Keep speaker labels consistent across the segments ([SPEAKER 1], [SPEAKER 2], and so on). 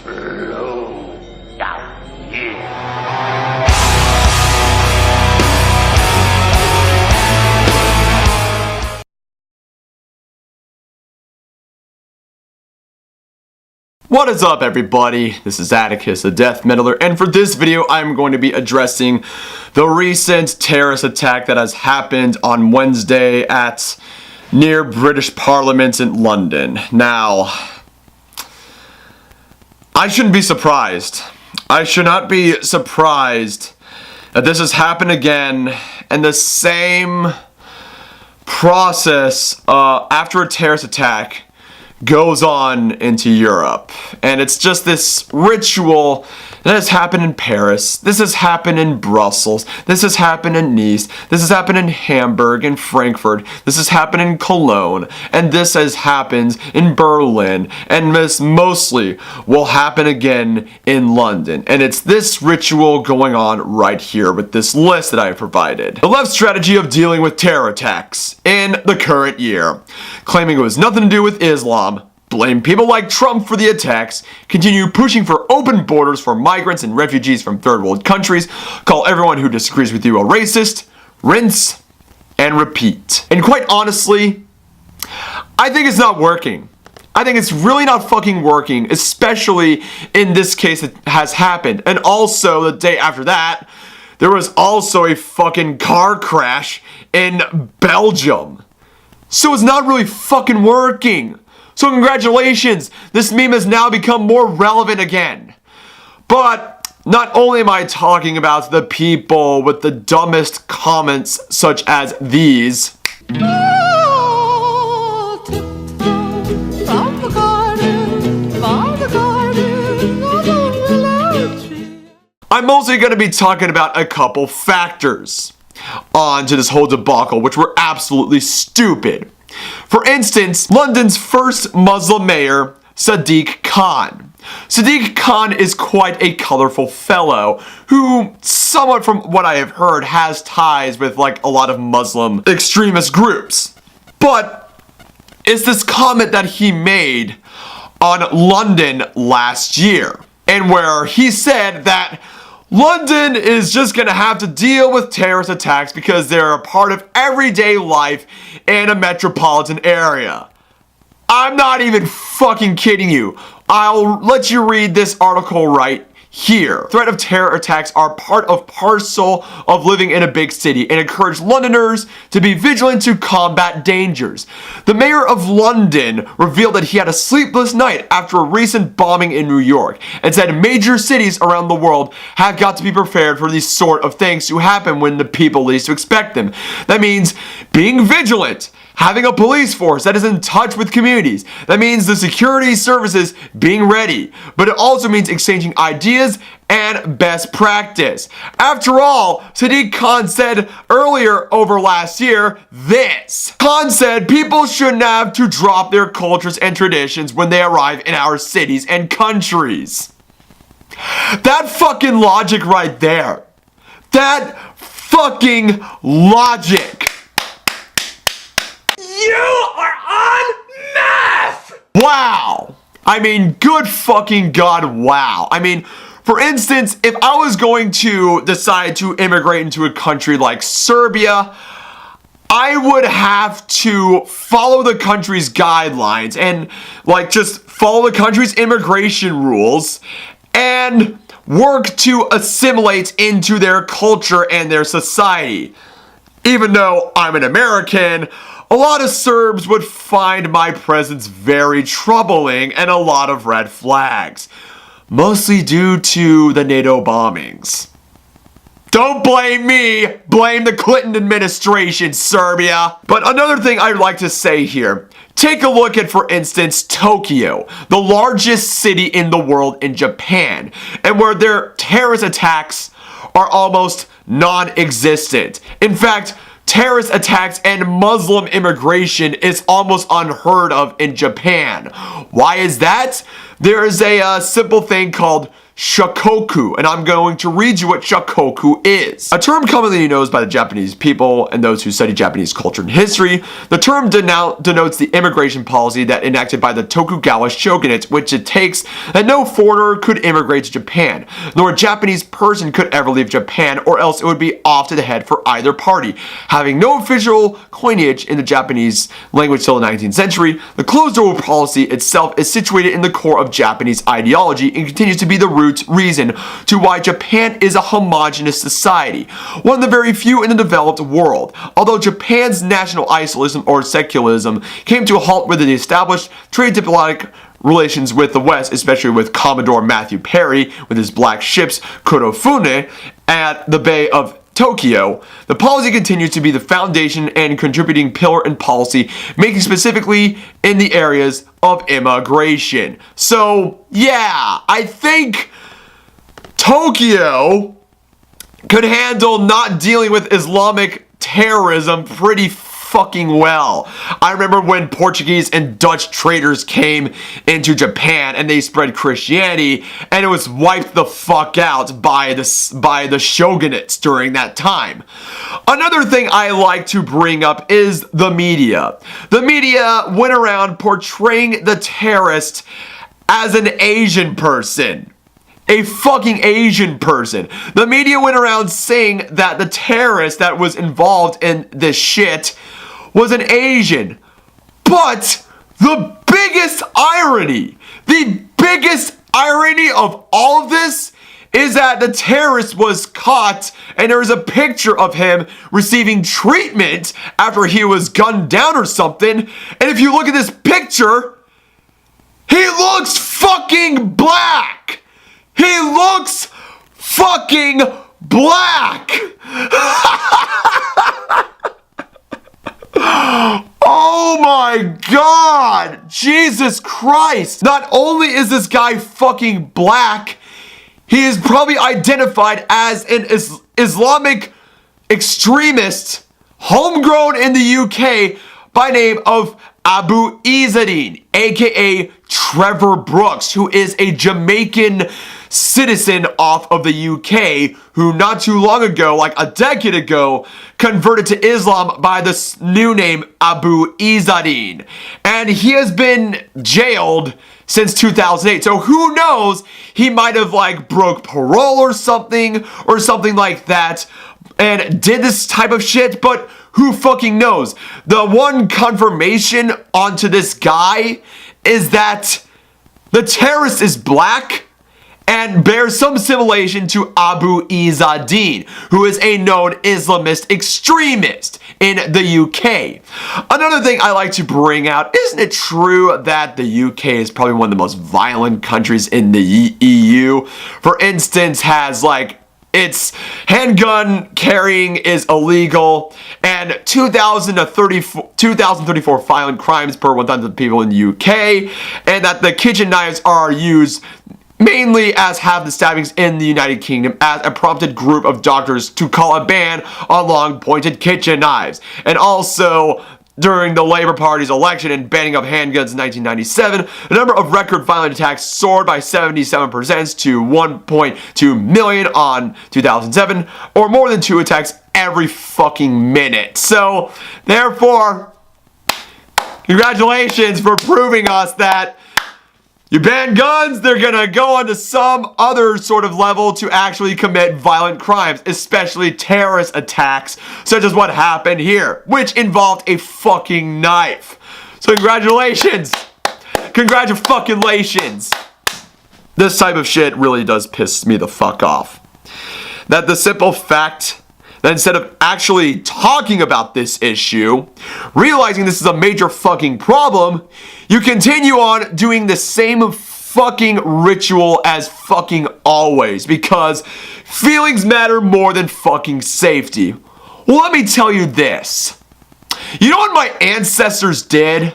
[SPEAKER 1] Slow down here.
[SPEAKER 2] What is up, everybody? This is Atticus, the Death Meddler, and for this video I'm going to be addressing the recent terrorist attack that has happened on Wednesday at near British Parliament in London. Now, I shouldn't be surprised. I should not be surprised that this has happened again, and the same process after a terrorist attack goes on into Europe. And it's just this ritual that has happened in Paris, this has happened in Brussels, this has happened in Nice, this has happened in Hamburg and Frankfurt, this has happened in Cologne, and this has happened in Berlin, and this mostly will happen again in London. And it's this ritual going on right here with this list that I have provided. The left's strategy of dealing with terror attacks in the current year, claiming it was nothing to do with Islam, blame people like Trump for the attacks, continue pushing for open borders for migrants and refugees from third world countries, call everyone who disagrees with you a racist, rinse, and repeat. And quite honestly, I think it's not working. I think it's really not fucking working, especially in this case that has happened. And also, the day after that, there was also a fucking car crash in Belgium. So it's not really fucking working. So congratulations, this meme has now become more relevant again. But not only am I talking about the people with the dumbest comments such as these. I'm mostly going to be talking about a couple factors onto this whole debacle, which were absolutely stupid. For instance, London's first Muslim mayor, Sadiq Khan. Sadiq Khan is quite a colorful fellow who, somewhat from what I have heard, has ties with like a lot of Muslim extremist groups. But it's this comment that he made on London last year, and where he said that London is just gonna have to deal with terrorist attacks because they're a part of everyday life in a metropolitan area. I'm not even fucking kidding you. I'll let you read this article right here. Threat of terror attacks are part of parcel of living in a big city and encourage Londoners to be vigilant to combat dangers. The mayor of London revealed that he had a sleepless night after a recent bombing in New York and said major cities around the world have got to be prepared for these sort of things to happen when the people least expect them. That means being vigilant, having a police force that is in touch with communities. That means the security services being ready. But it also means exchanging ideas and best practice. After all, Sadiq Khan said earlier over last year this. Khan said people shouldn't have to drop their cultures and traditions when they arrive in our cities and countries. That fucking logic right there. That fucking logic. You are on meth! Wow. I mean, good fucking God, wow. I mean, for instance, if I was going to decide to immigrate into a country like Serbia, I would have to follow the country's guidelines and like just follow the country's immigration rules and work to assimilate into their culture and their society. Even though I'm an American, a lot of Serbs would find my presence very troubling and a lot of red flags, mostly due to the NATO bombings. Don't blame me, blame the Clinton administration, Serbia. But another thing I'd like to say here, take a look at, for instance, Tokyo, the largest city in the world in Japan, and where their terrorist attacks are almost non-existent. In fact, terrorist attacks and Muslim immigration is almost unheard of in Japan. Why is that? There is a simple thing called shakoku, and I'm going to read you what shakoku is. A term commonly used by the Japanese people and those who study Japanese culture and history. The term denotes the immigration policy that enacted by the Tokugawa shogunate, which it takes that no foreigner could immigrate to Japan, nor a Japanese person could ever leave Japan, or else it would be off to the head for either party. Having no official coinage in the Japanese language till the 19th century, the closed-door policy itself is situated in the core of Japanese ideology and continues to be the reason to why Japan is a homogeneous society, one of the very few in the developed world. Although Japan's national isolism or secularism came to a halt with the established trade diplomatic relations with the West, especially with Commodore Matthew Perry with his black ships Kurofune at the Bay of Tokyo, the policy continues to be the foundation and contributing pillar in policy making, specifically in the areas of immigration. So yeah, I think Tokyo could handle not dealing with Islamic terrorism pretty fucking well. I remember when Portuguese and Dutch traders came into Japan and they spread Christianity, and it was wiped the fuck out by the shogunates during that time. Another thing I like to bring up is the media. The media went around portraying the terrorist as an Asian person. A fucking Asian person. The media went around saying that the terrorist that was involved in this shit was an Asian. But the biggest irony of all of this is that the terrorist was caught and there was a picture of him receiving treatment after he was gunned down or something. And if you look at this picture, he looks fucking black. He looks fucking black. Oh my god! Jesus Christ! Not only is this guy fucking black, he is probably identified as an Islamic extremist, homegrown in the UK by name of Abu Izzadeen, aka Trevor Brooks, who is a Jamaican citizen off of the UK, who not too long ago, like a decade ago, converted to Islam by this new name Abu Izzadeen. And he has been jailed since 2008. So who knows, he might have like broke parole or something like that and did this type of shit, but who fucking knows? The one confirmation onto this guy is that the terrorist is black and bears some similation to Abu Izzadeen, who is a known Islamist extremist in the UK. Another thing I like to bring out, isn't it true that the UK is probably one of the most violent countries in the EU? For instance, has like its handgun carrying is illegal, and 2,034 violent crimes per 1,000 people in the UK, and that the kitchen knives are used mainly as have the stabbings in the United Kingdom as a prompted group of doctors to call a ban on long-pointed kitchen knives. And also, during the Labour Party's election and banning of handguns in 1997, the number of record violent attacks soared by 77% to 1.2 million on 2007, or more than 2 attacks every fucking minute. So, therefore, congratulations for proving us that you ban guns, they're gonna go on to some other sort of level to actually commit violent crimes, especially terrorist attacks, such as what happened here, which involved a fucking knife. So congratulations. Congratulations. This type of shit really does piss me the fuck off. That the simple fact that instead of actually talking about this issue, realizing this is a major fucking problem, you continue on doing the same fucking ritual as fucking always, because feelings matter more than fucking safety. Well, let me tell you this. You know what my ancestors did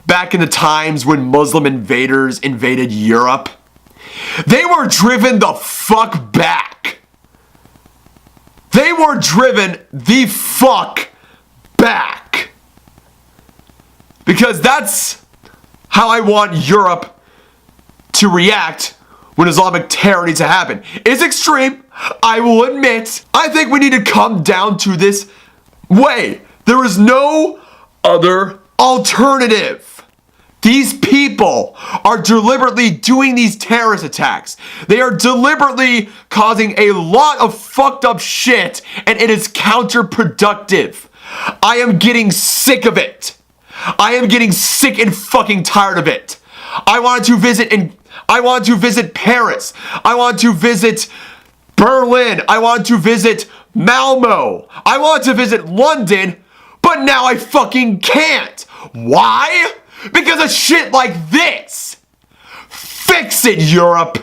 [SPEAKER 2] back in the times when Muslim invaders invaded Europe? They were driven the fuck back. They were driven the fuck back. Because that's how I want Europe to react when Islamic terror needs to happen. It's extreme, I will admit. I think we need to come down to this way. There is no other alternative. These people are deliberately doing these terrorist attacks. They are deliberately causing a lot of fucked up shit, and it is counterproductive. I am getting sick of it. I am getting sick and fucking tired of it. I want to visit Paris. I want to visit Berlin. I want to visit Malmo. I want to visit London, but now I fucking can't. Why? Because of shit like this. Fix it, Europe.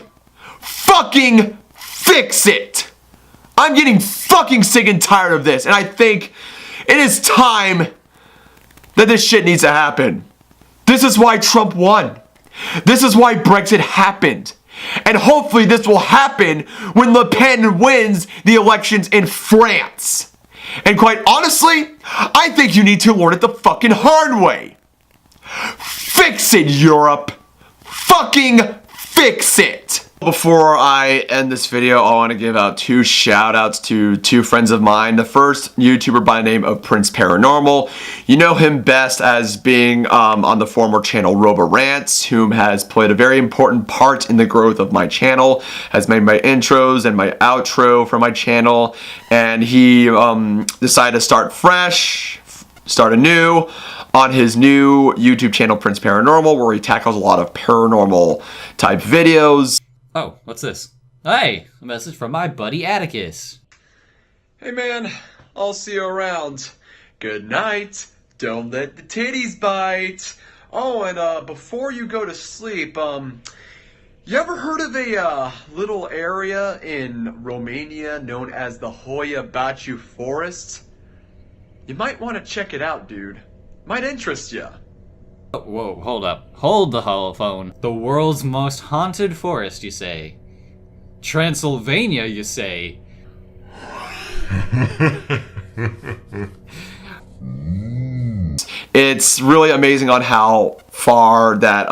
[SPEAKER 2] Fucking fix it. I'm getting fucking sick and tired of this, and I think it is time that this shit needs to happen. This is why Trump won. This is why Brexit happened. And hopefully this will happen when Le Pen wins the elections in France. And quite honestly, I think you need to learn it the fucking hard way. Fix it, Europe. Fucking fix it. Before I end this video, I want to give out 2 shout outs to 2 friends of mine. The first YouTuber by the name of Prince Paranormal. You know him best as being on the former channel Rants, whom has played a very important part in the growth of my channel, has made my intros and my outro for my channel, and he decided to start fresh, start anew on his new YouTube channel Prince Paranormal, where he tackles a lot of paranormal type videos.
[SPEAKER 3] Oh, what's this? Hey, a message from my buddy Atticus.
[SPEAKER 2] Hey man, I'll see you around. Good night. Don't let the titties bite. Oh, and before you go to sleep, you ever heard of a little area in Romania known as the Hoia Baciu Forest? You might want to check it out, dude. Might interest ya.
[SPEAKER 3] Oh, whoa, hold up. Hold the holophone. The world's most haunted forest, you say? Transylvania, you say?
[SPEAKER 2] It's really amazing on how far that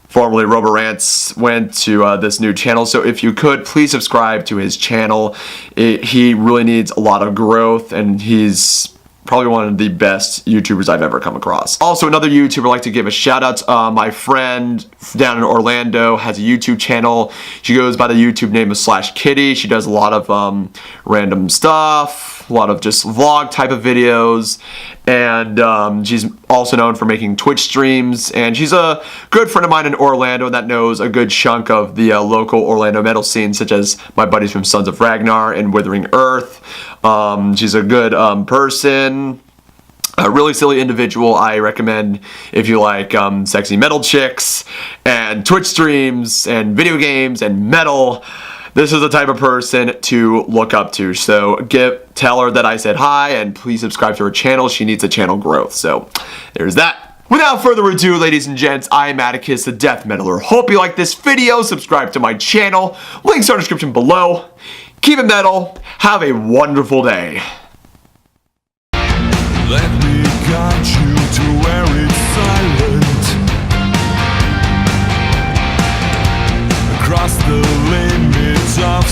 [SPEAKER 2] formerly Rants went to this new channel. So if you could, please subscribe to his channel. He really needs a lot of growth, and he's probably one of the best YouTubers I've ever come across. Also, another YouTuber I'd like to give a shout out to, my friend down in Orlando has a YouTube channel. She goes by the YouTube name of /Kitty. She does a lot of random stuff, a lot of just vlog type of videos, and she's also known for making Twitch streams, and she's a good friend of mine in Orlando that knows a good chunk of the local Orlando metal scene, such as my buddies from Sons of Ragnar and Withering Earth. She's a good person, a really silly individual. I recommend if you like sexy metal chicks and Twitch streams and video games and metal. This is the type of person to look up to. So tell her that I said hi, and please subscribe to her channel. She needs a channel growth. So there's that. Without further ado, ladies and gents, I am Atticus, the Death Metaler. Hope you like this video. Subscribe to my channel. Links are in the description below. Keep it metal. Have a wonderful day.
[SPEAKER 4] Let me guide you to where it's silent, across the limits of